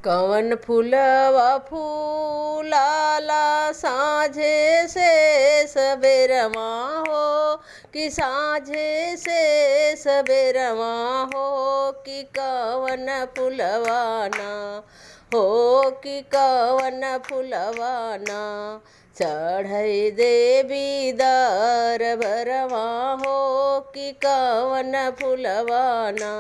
कवन फूलवा फूलाला साँझे से सबेरवा हो कि साँझे से सबेरवा हो कि कवन फूलवा ना हो कि कवन फूलवा ना चढ़ई देवी दर भरवा हो कि कवन फूलवा ना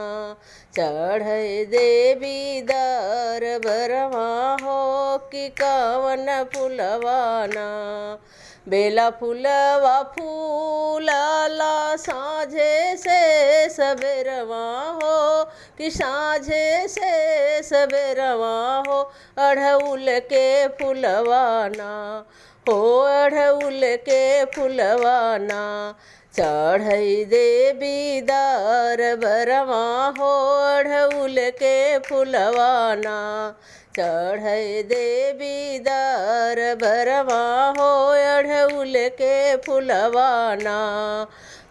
चढ़ई देवी दर भरवा हो कि कवन फूलवा ना बेला फूलवा फूलाला साँझे से सबेरवा हो कि साँझे से सबेरवा हो अढ़उल के फूलवा ना हो अढ़उल के फूलवा ना चढ़ई देवी दर भरवा हो अढ़उल के फूलवा ना चढ़ई देवी दर भरवा हो अढ़उल के फूलवा ना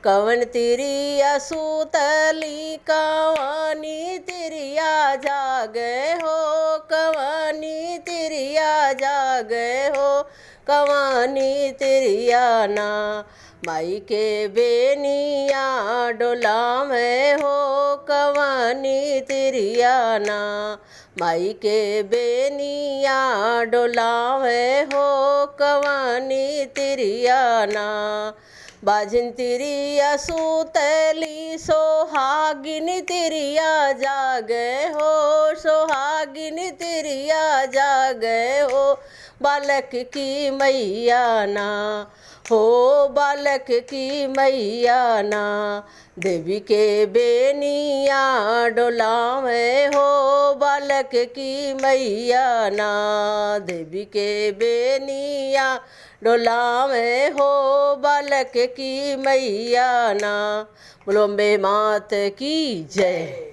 कवन तिरिया सूतली कवानी तिरिया जागे हो कवानी तिरिया जागे हो कवानी तिरिया ना माई के बेनिया डोला में हो कवानी तिरिया ना माई के बेनिया डोला में हो कवानी तिरिया ना बाजिन तिरिया सूतली सोहागिन तिरिया जागे हो सोहागिन तिरिया जागे हो बालक की मैया ना हो बालक की मैया ना देवी के बेनिया डोला में हो बालक की मैया ना देवी के बेनिया डोला में हो बालक की मैया ना बोलो अम्बे मात की जय।